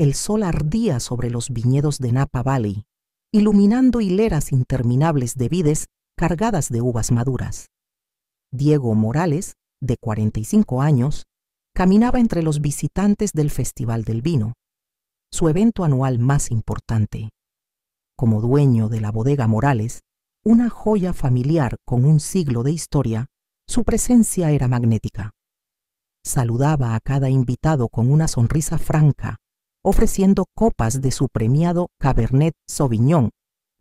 el sol ardía sobre los viñedos de Napa Valley, iluminando hileras interminables de vides cargadas de uvas maduras. Diego Morales, de 45 años, caminaba entre los visitantes del Festival del Vino, su evento anual más importante. Como dueño de la bodega Morales, una joya familiar con un siglo de historia, su presencia era magnética. Saludaba a cada invitado con una sonrisa franca, ofreciendo copas de su premiado Cabernet Sauvignon,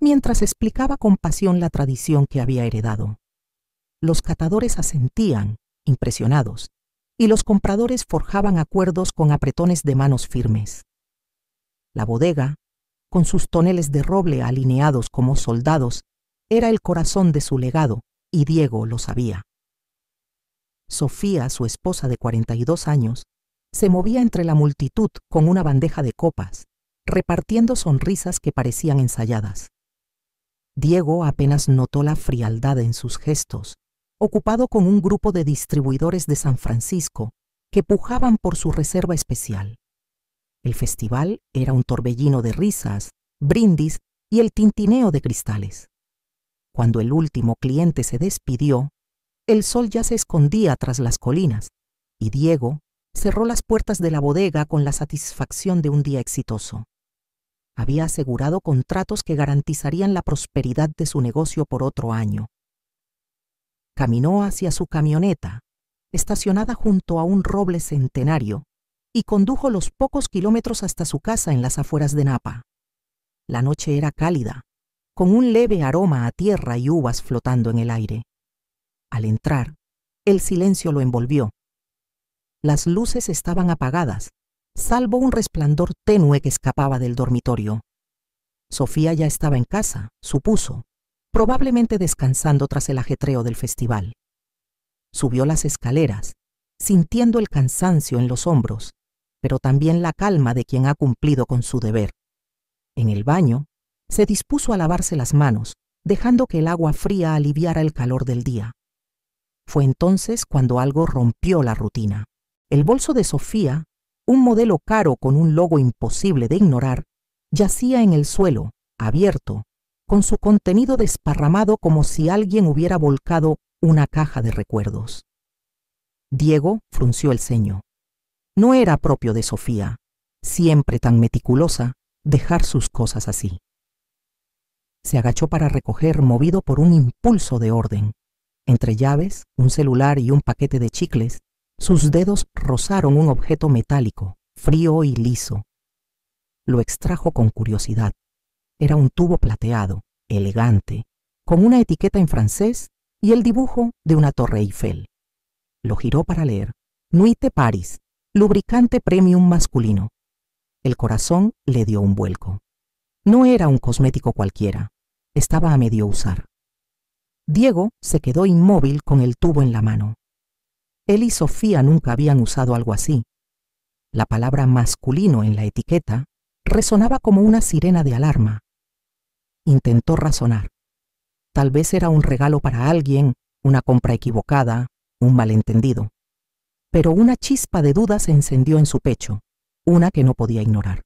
mientras explicaba con pasión la tradición que había heredado. Los catadores asentían, impresionados, y los compradores forjaban acuerdos con apretones de manos firmes. La bodega, con sus toneles de roble alineados como soldados, era el corazón de su legado, y Diego lo sabía. Sofía, su esposa de 42 años, se movía entre la multitud con una bandeja de copas, repartiendo sonrisas que parecían ensayadas. Diego apenas notó la frialdad en sus gestos, ocupado con un grupo de distribuidores de San Francisco que pujaban por su reserva especial. El festival era un torbellino de risas, brindis y el tintineo de cristales. Cuando el último cliente se despidió, el sol ya se escondía tras las colinas y Diego cerró las puertas de la bodega con la satisfacción de un día exitoso. Había asegurado contratos que garantizarían la prosperidad de su negocio por otro año. Caminó hacia su camioneta, estacionada junto a un roble centenario, y condujo los pocos kilómetros hasta su casa en las afueras de Napa. La noche era cálida, con un leve aroma a tierra y uvas flotando en el aire. Al entrar, el silencio lo envolvió. Las luces estaban apagadas, salvo un resplandor tenue que escapaba del dormitorio. Sofía ya estaba en casa, supuso, probablemente descansando tras el ajetreo del festival. Subió las escaleras, sintiendo el cansancio en los hombros, pero también la calma de quien ha cumplido con su deber. En el baño, se dispuso a lavarse las manos, dejando que el agua fría aliviara el calor del día. Fue entonces cuando algo rompió la rutina. El bolso de Sofía, un modelo caro con un logo imposible de ignorar, yacía en el suelo, abierto, con su contenido desparramado como si alguien hubiera volcado una caja de recuerdos. Diego frunció el ceño. No era propio de Sofía, siempre tan meticulosa, dejar sus cosas así. Se agachó para recoger, movido por un impulso de orden. Entre llaves, un celular y un paquete de chicles, sus dedos rozaron un objeto metálico, frío y liso. Lo extrajo con curiosidad. Era un tubo plateado, elegante, con una etiqueta en francés y el dibujo de una torre Eiffel. Lo giró para leer: Nuit de Paris, lubricante premium masculino. El corazón le dio un vuelco. No era un cosmético cualquiera, estaba a medio usar. Diego se quedó inmóvil con el tubo en la mano. Él y Sofía nunca habían usado algo así. La palabra masculino en la etiqueta resonaba como una sirena de alarma. Intentó razonar. Tal vez era un regalo para alguien, una compra equivocada, un malentendido. Pero una chispa de duda se encendió en su pecho, una que no podía ignorar.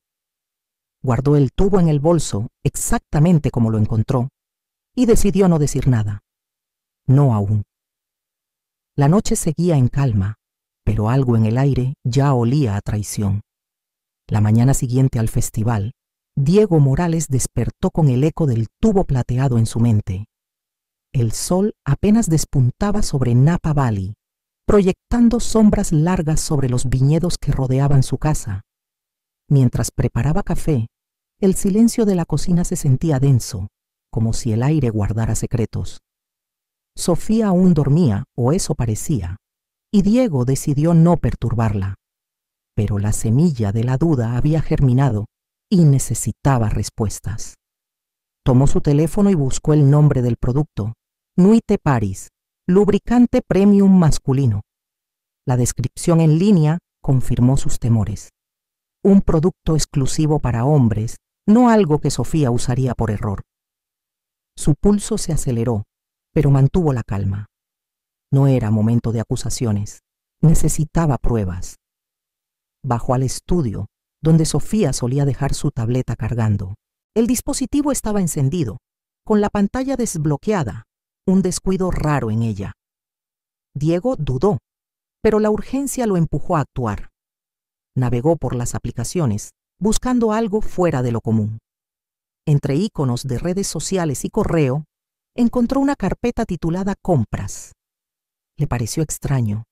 Guardó el tubo en el bolso exactamente como lo encontró y decidió no decir nada. No aún. La noche seguía en calma, pero algo en el aire ya olía a traición. La mañana siguiente al festival, Diego Morales despertó con el eco del tubo plateado en su mente. El sol apenas despuntaba sobre Napa Valley, proyectando sombras largas sobre los viñedos que rodeaban su casa. Mientras preparaba café, el silencio de la cocina se sentía denso, como si el aire guardara secretos. Sofía aún dormía, o eso parecía, y Diego decidió no perturbarla. Pero la semilla de la duda había germinado y necesitaba respuestas. Tomó su teléfono y buscó el nombre del producto: Nuit de Paris, lubricante premium masculino. La descripción en línea confirmó sus temores. Un producto exclusivo para hombres, no algo que Sofía usaría por error. Su pulso se aceleró, pero mantuvo la calma. No era momento de acusaciones, necesitaba pruebas. Bajó al estudio, donde Sofía solía dejar su tableta cargando. El dispositivo estaba encendido, con la pantalla desbloqueada, un descuido raro en ella. Diego dudó, pero la urgencia lo empujó a actuar. Navegó por las aplicaciones, buscando algo fuera de lo común. Entre iconos de redes sociales y correo, encontró una carpeta titulada Compras. Le pareció extraño.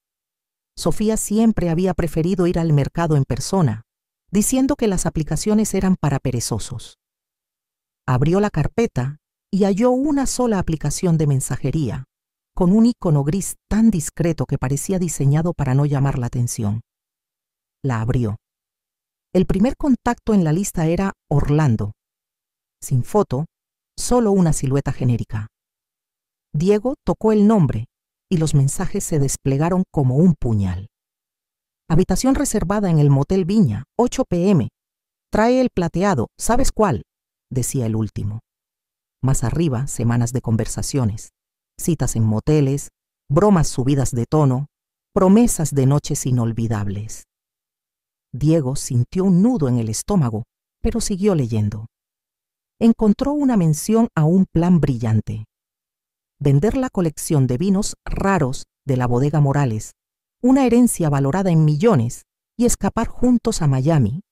Sofía siempre había preferido ir al mercado en persona, diciendo que las aplicaciones eran para perezosos. Abrió la carpeta y halló una sola aplicación de mensajería, con un icono gris tan discreto que parecía diseñado para no llamar la atención. La abrió. El primer contacto en la lista era Orlando. Sin foto, solo una silueta genérica. Diego tocó el nombre y los mensajes se desplegaron como un puñal. Habitación reservada en el Motel Viña, 8 p.m. Trae el plateado, ¿sabes cuál?, decía el último. Más arriba, semanas de conversaciones, citas en moteles, bromas subidas de tono, promesas de noches inolvidables. Diego sintió un nudo en el estómago, pero siguió leyendo. Encontró una mención a un plan brillante: vender la colección de vinos raros de la bodega Morales, una herencia valorada en millones, y escapar juntos a Miami.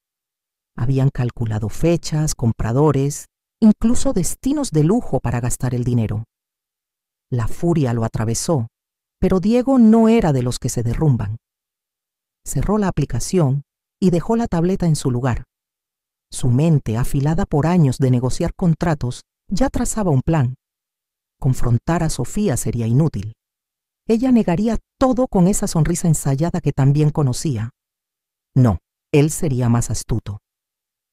Habían calculado fechas, compradores, incluso destinos de lujo para gastar el dinero. La furia lo atravesó, pero Diego no era de los que se derrumban. Cerró la aplicación y dejó la tableta en su lugar. Su mente, afilada por años de negociar contratos, ya trazaba un plan. Confrontar a Sofía sería inútil. Ella negaría todo con esa sonrisa ensayada que también conocía. No, él sería más astuto.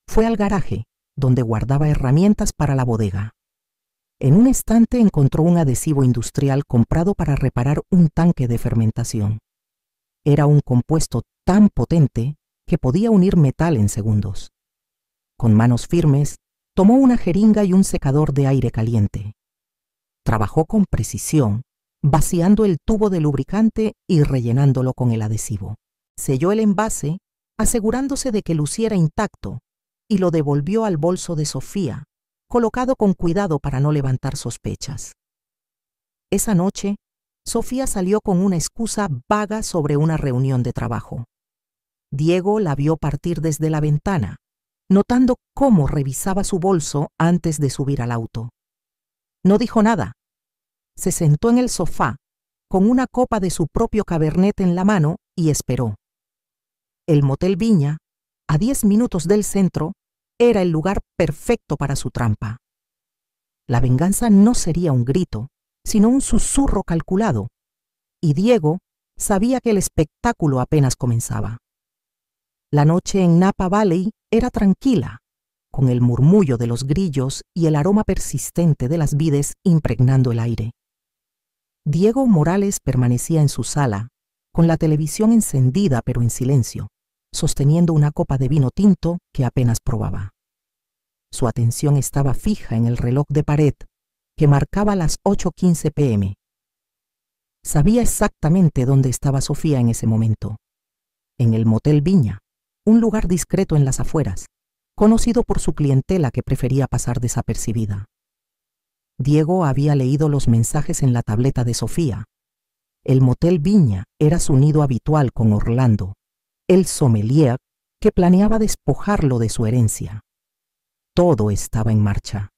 Fue al garaje, donde guardaba herramientas para la bodega. En un estante encontró un adhesivo industrial comprado para reparar un tanque de fermentación. Era un compuesto tan potente que podía unir metal en segundos. Con manos firmes, tomó una jeringa y un secador de aire caliente. Trabajó con precisión, vaciando el tubo de lubricante y rellenándolo con el adhesivo. Selló el envase, asegurándose de que luciera intacto, y lo devolvió al bolso de Sofía, colocado con cuidado para no levantar sospechas. Esa noche, Sofía salió con una excusa vaga sobre una reunión de trabajo. Diego la vio partir desde la ventana, notando cómo revisaba su bolso antes de subir al auto. No dijo nada. Se sentó en el sofá, con una copa de su propio Cabernet en la mano, y esperó. El Motel Viña, a 10 minutos del centro, era el lugar perfecto para su trampa. La venganza no sería un grito, sino un susurro calculado, y Diego sabía que el espectáculo apenas comenzaba. La noche en Napa Valley era tranquila, con el murmullo de los grillos y el aroma persistente de las vides impregnando el aire. Diego Morales permanecía en su sala, con la televisión encendida pero en silencio, sosteniendo una copa de vino tinto que apenas probaba. Su atención estaba fija en el reloj de pared, que marcaba las 8:15 p.m. Sabía exactamente dónde estaba Sofía en ese momento. En el Motel Viña, un lugar discreto en las afueras, conocido por su clientela que prefería pasar desapercibida. Diego había leído los mensajes en la tableta de Sofía. El Motel Viña era su nido habitual con Orlando, el sommelier que planeaba despojarlo de su herencia. Todo estaba en marcha.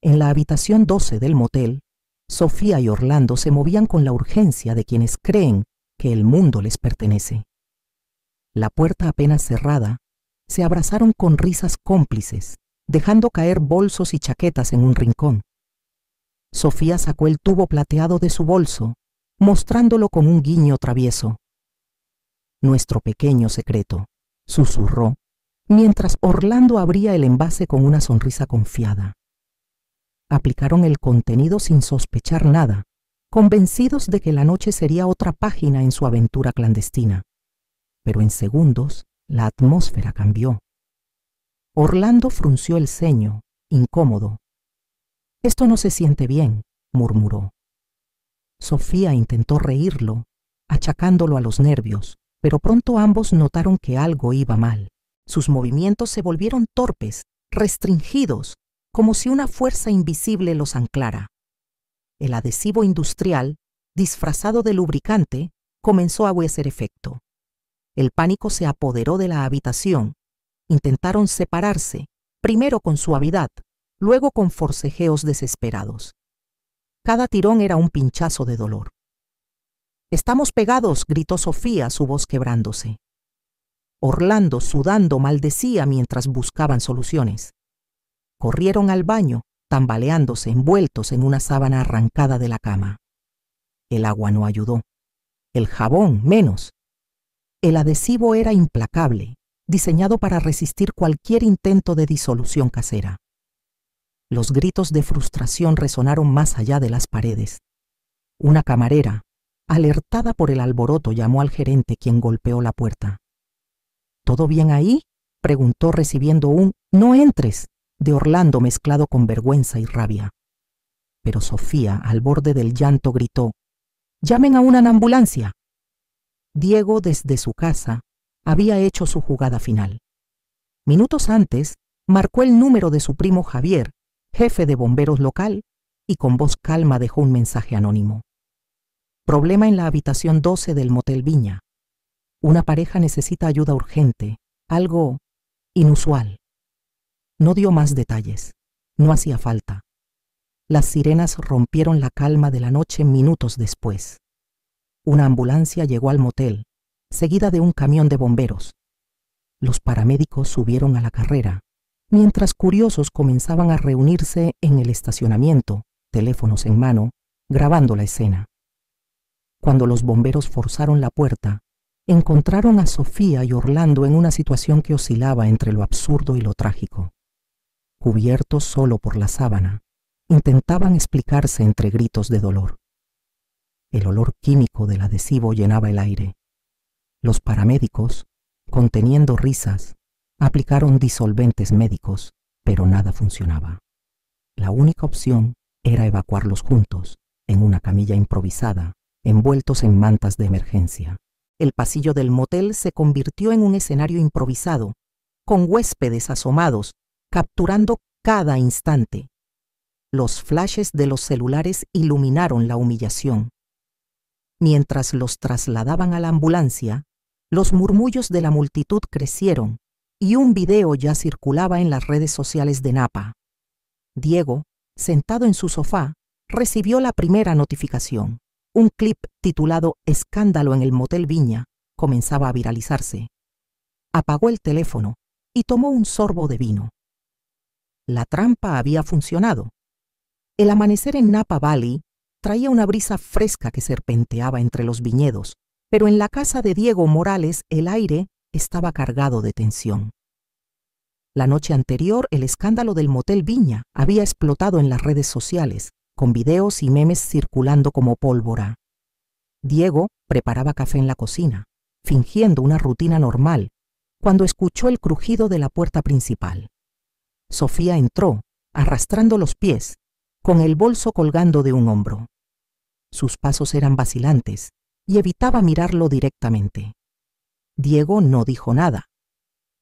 En la habitación 12 del motel, Sofía y Orlando se movían con la urgencia de quienes creen que el mundo les pertenece. La puerta apenas cerrada, se abrazaron con risas cómplices, dejando caer bolsos y chaquetas en un rincón. Sofía sacó el tubo plateado de su bolso, mostrándolo con un guiño travieso. «Nuestro pequeño secreto», susurró, mientras Orlando abría el envase con una sonrisa confiada. Aplicaron el contenido sin sospechar nada, convencidos de que la noche sería otra página en su aventura clandestina. Pero en segundos, la atmósfera cambió. Orlando frunció el ceño, incómodo. «Esto no se siente bien», murmuró. Sofía intentó reírlo, achacándolo a los nervios, pero pronto ambos notaron que algo iba mal. Sus movimientos se volvieron torpes, restringidos, como si una fuerza invisible los anclara. El adhesivo industrial, disfrazado de lubricante, comenzó a hacer efecto. El pánico se apoderó de la habitación. Intentaron separarse, primero con suavidad, luego con forcejeos desesperados. Cada tirón era un pinchazo de dolor. «¡Estamos pegados!», gritó Sofía, su voz quebrándose. Orlando, sudando, maldecía mientras buscaban soluciones. Corrieron al baño, tambaleándose, envueltos en una sábana arrancada de la cama. El agua no ayudó. El jabón, menos. El adhesivo era implacable, diseñado para resistir cualquier intento de disolución casera. Los gritos de frustración resonaron más allá de las paredes. Una camarera, alertada por el alboroto, llamó al gerente, quien golpeó la puerta. «¿Todo bien ahí?», preguntó, recibiendo un «no entres» de Orlando mezclado con vergüenza y rabia. Pero Sofía, al borde del llanto, gritó: «¡Llamen a una ambulancia!». Diego, desde su casa, había hecho su jugada final. Minutos antes, marcó el número de su primo Javier, jefe de bomberos local, y con voz calma dejó un mensaje anónimo. «Problema en la habitación 12 del Motel Viña. Una pareja necesita ayuda urgente, algo inusual». No dio más detalles. No hacía falta. Las sirenas rompieron la calma de la noche minutos después. Una ambulancia llegó al motel, seguida de un camión de bomberos. Los paramédicos subieron a la carrera, mientras curiosos comenzaban a reunirse en el estacionamiento, teléfonos en mano, grabando la escena. Cuando los bomberos forzaron la puerta, encontraron a Sofía y Orlando en una situación que oscilaba entre lo absurdo y lo trágico. Cubiertos solo por la sábana, intentaban explicarse entre gritos de dolor. El olor químico del adhesivo llenaba el aire. Los paramédicos, conteniendo risas, aplicaron disolventes médicos, pero nada funcionaba. La única opción era evacuarlos juntos, en una camilla improvisada, envueltos en mantas de emergencia. El pasillo del motel se convirtió en un escenario improvisado, con huéspedes asomados, capturando cada instante. Los flashes de los celulares iluminaron la humillación. Mientras los trasladaban a la ambulancia, los murmullos de la multitud crecieron y un video ya circulaba en las redes sociales de Napa. Diego, sentado en su sofá, recibió la primera notificación. Un clip titulado «Escándalo en el Motel Viña» comenzaba a viralizarse. Apagó el teléfono y tomó un sorbo de vino. La trampa había funcionado. El amanecer en Napa Valley traía una brisa fresca que serpenteaba entre los viñedos, pero en la casa de Diego Morales el aire estaba cargado de tensión. La noche anterior, el escándalo del Motel Viña había explotado en las redes sociales, con videos y memes circulando como pólvora. Diego preparaba café en la cocina, fingiendo una rutina normal, cuando escuchó el crujido de la puerta principal. Sofía entró, arrastrando los pies, con el bolso colgando de un hombro. Sus pasos eran vacilantes y evitaba mirarlo directamente. Diego no dijo nada.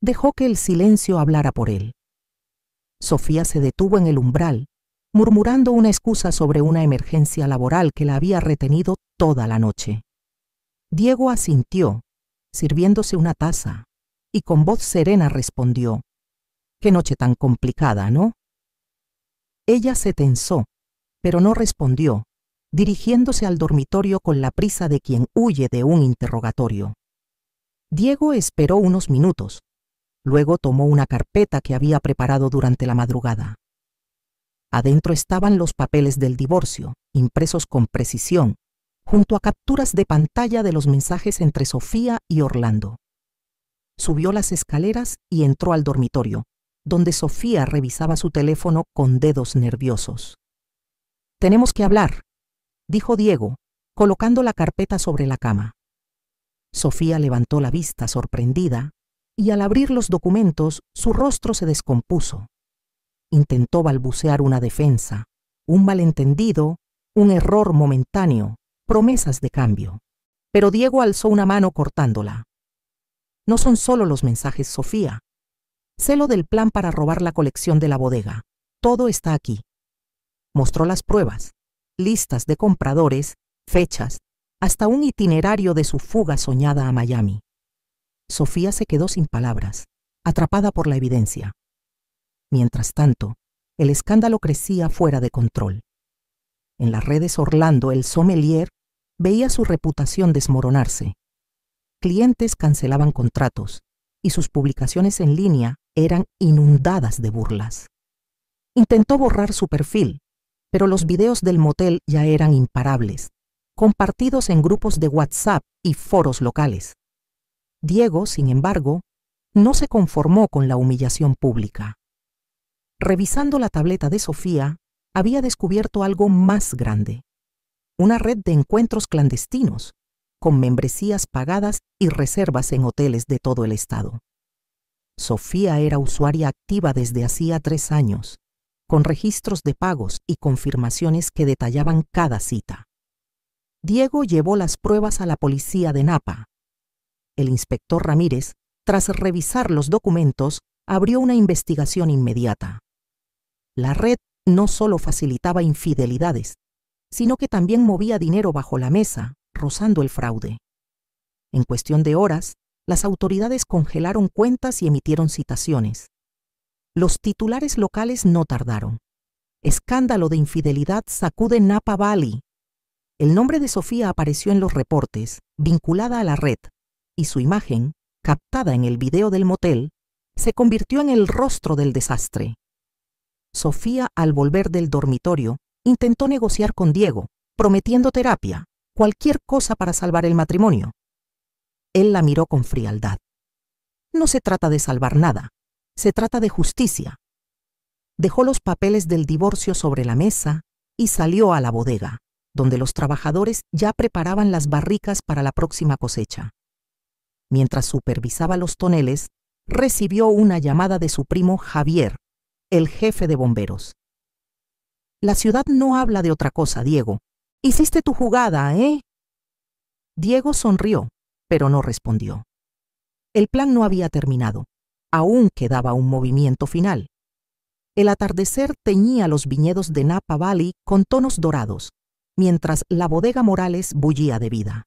Dejó que el silencio hablara por él. Sofía se detuvo en el umbral, murmurando una excusa sobre una emergencia laboral que la había retenido toda la noche. Diego asintió, sirviéndose una taza, y con voz serena respondió: «Qué noche tan complicada, ¿no?». Ella se tensó, pero no respondió, dirigiéndose al dormitorio con la prisa de quien huye de un interrogatorio. Diego esperó unos minutos. Luego tomó una carpeta que había preparado durante la madrugada. Adentro estaban los papeles del divorcio, impresos con precisión, junto a capturas de pantalla de los mensajes entre Sofía y Orlando. Subió las escaleras y entró al dormitorio, donde Sofía revisaba su teléfono con dedos nerviosos. «Tenemos que hablar», dijo Diego, colocando la carpeta sobre la cama. Sofía levantó la vista sorprendida y al abrir los documentos su rostro se descompuso. Intentó balbucear una defensa, un malentendido, un error momentáneo, promesas de cambio. Pero Diego alzó una mano cortándola. «No son solo los mensajes, Sofía. Sé lo del plan para robar la colección de la bodega. Todo está aquí. Mostró las pruebas, listas de compradores, fechas, hasta un itinerario de su fuga soñada a Miami. Sofía se quedó sin palabras, atrapada por la evidencia. Mientras tanto, el escándalo crecía fuera de control. En las redes Orlando, el sommelier, veía su reputación desmoronarse. Clientes cancelaban contratos y sus publicaciones en línea eran inundadas de burlas. Intentó borrar su perfil, pero los videos del motel ya eran imparables, compartidos en grupos de WhatsApp y foros locales. Diego, sin embargo, no se conformó con la humillación pública. Revisando la tableta de Sofía, había descubierto algo más grande: una red de encuentros clandestinos, con membresías pagadas y reservas en hoteles de todo el estado. Sofía era usuaria activa desde hacía 3 años, con registros de pagos y confirmaciones que detallaban cada cita. Diego llevó las pruebas a la policía de Napa. El inspector Ramírez, tras revisar los documentos, abrió una investigación inmediata. La red no solo facilitaba infidelidades, sino que también movía dinero bajo la mesa, rozando el fraude. En cuestión de horas, las autoridades congelaron cuentas y emitieron citaciones. Los titulares locales no tardaron. Escándalo de infidelidad sacude Napa Valley. El nombre de Sofía apareció en los reportes, vinculada a la red, y su imagen, captada en el video del motel, se convirtió en el rostro del desastre. Sofía, al volver del dormitorio, intentó negociar con Diego, prometiendo terapia, cualquier cosa para salvar el matrimonio. Él la miró con frialdad. No se trata de salvar nada, se trata de justicia. Dejó los papeles del divorcio sobre la mesa y salió a la bodega, donde los trabajadores ya preparaban las barricas para la próxima cosecha. Mientras supervisaba los toneles, recibió una llamada de su primo Javier, el jefe de bomberos. La ciudad no habla de otra cosa, Diego. Hiciste tu jugada, ¿eh? Diego sonrió, pero no respondió. El plan no había terminado. Aún quedaba un movimiento final. El atardecer teñía los viñedos de Napa Valley con tonos dorados, mientras la bodega Morales bullía de vida.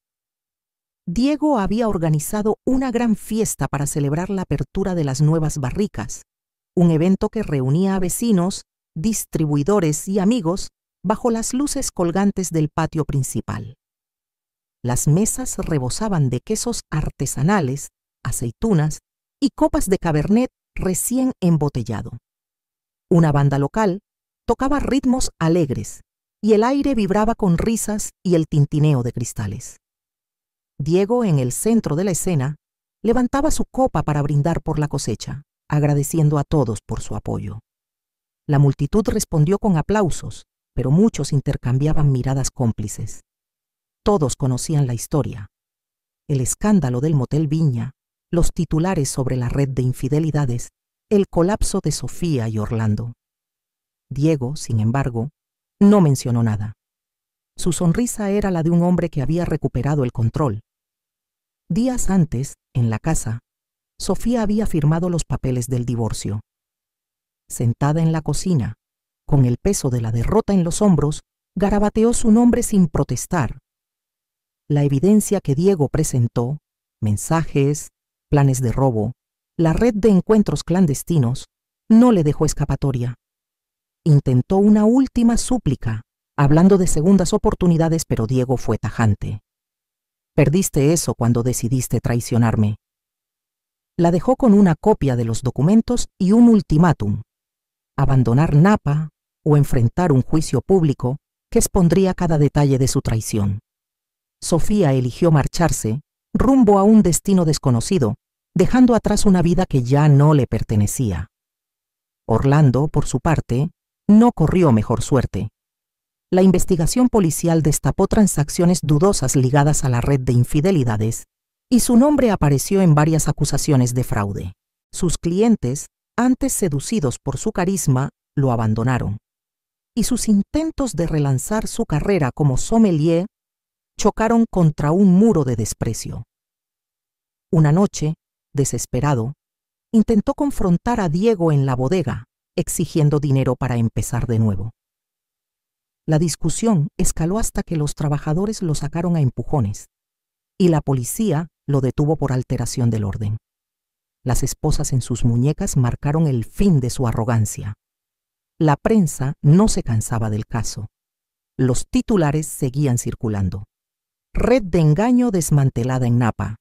Diego había organizado una gran fiesta para celebrar la apertura de las nuevas barricas, un evento que reunía a vecinos, distribuidores y amigos bajo las luces colgantes del patio principal. Las mesas rebosaban de quesos artesanales, aceitunas y copas de Cabernet recién embotellado. Una banda local tocaba ritmos alegres y el aire vibraba con risas y el tintineo de cristales. Diego, en el centro de la escena, levantaba su copa para brindar por la cosecha, agradeciendo a todos por su apoyo. La multitud respondió con aplausos, pero muchos intercambiaban miradas cómplices. Todos conocían la historia: el escándalo del motel Viña, los titulares sobre la red de infidelidades, el colapso de Sofía y Orlando. Diego, sin embargo, no mencionó nada. Su sonrisa era la de un hombre que había recuperado el control. Días antes, en la casa, Sofía había firmado los papeles del divorcio. Sentada en la cocina, con el peso de la derrota en los hombros, garabateó su nombre sin protestar. La evidencia que Diego presentó, mensajes, planes de robo, la red de encuentros clandestinos, no le dejó escapatoria. Intentó una última súplica, hablando de segundas oportunidades, pero Diego fue tajante. Perdiste eso cuando decidiste traicionarme. La dejó con una copia de los documentos y un ultimátum: abandonar Napa o enfrentar un juicio público que expondría cada detalle de su traición. Sofía eligió marcharse rumbo a un destino desconocido, dejando atrás una vida que ya no le pertenecía. Orlando, por su parte, no corrió mejor suerte. La investigación policial destapó transacciones dudosas ligadas a la red de infidelidades y su nombre apareció en varias acusaciones de fraude. Sus clientes, antes seducidos por su carisma, lo abandonaron, y sus intentos de relanzar su carrera como sommelier chocaron contra un muro de desprecio. Una noche, desesperado, intentó confrontar a Diego en la bodega, exigiendo dinero para empezar de nuevo. La discusión escaló hasta que los trabajadores lo sacaron a empujones y la policía lo detuvo por alteración del orden. Las esposas en sus muñecas marcaron el fin de su arrogancia. La prensa no se cansaba del caso. Los titulares seguían circulando. Red de engaño desmantelada en Napa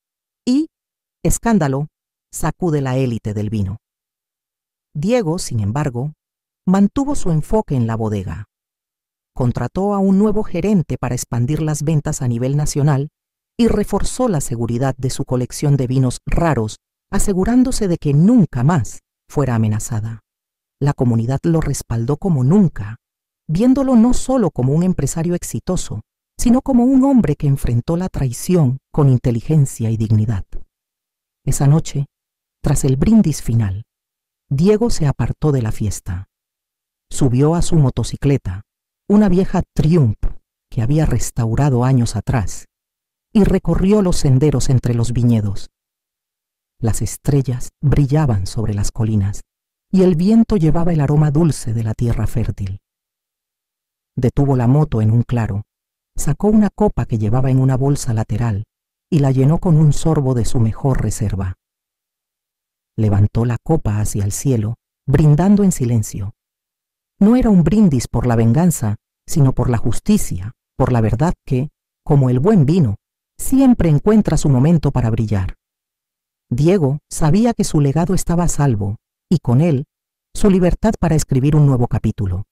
y escándalo sacude la élite del vino. Diego, sin embargo, mantuvo su enfoque en la bodega. Contrató a un nuevo gerente para expandir las ventas a nivel nacional y reforzó la seguridad de su colección de vinos raros, asegurándose de que nunca más fuera amenazada. La comunidad lo respaldó como nunca, viéndolo no solo como un empresario exitoso, sino como un hombre que enfrentó la traición con inteligencia y dignidad. Esa noche, tras el brindis final, Diego se apartó de la fiesta. Subió a su motocicleta, una vieja Triumph que había restaurado años atrás, y recorrió los senderos entre los viñedos. Las estrellas brillaban sobre las colinas y el viento llevaba el aroma dulce de la tierra fértil. Detuvo la moto en un claro, sacó una copa que llevaba en una bolsa lateral y la llenó con un sorbo de su mejor reserva. Levantó la copa hacia el cielo, brindando en silencio. No era un brindis por la venganza, sino por la justicia, por la verdad que, como el buen vino, siempre encuentra su momento para brillar. Diego sabía que su legado estaba a salvo, y con él, su libertad para escribir un nuevo capítulo.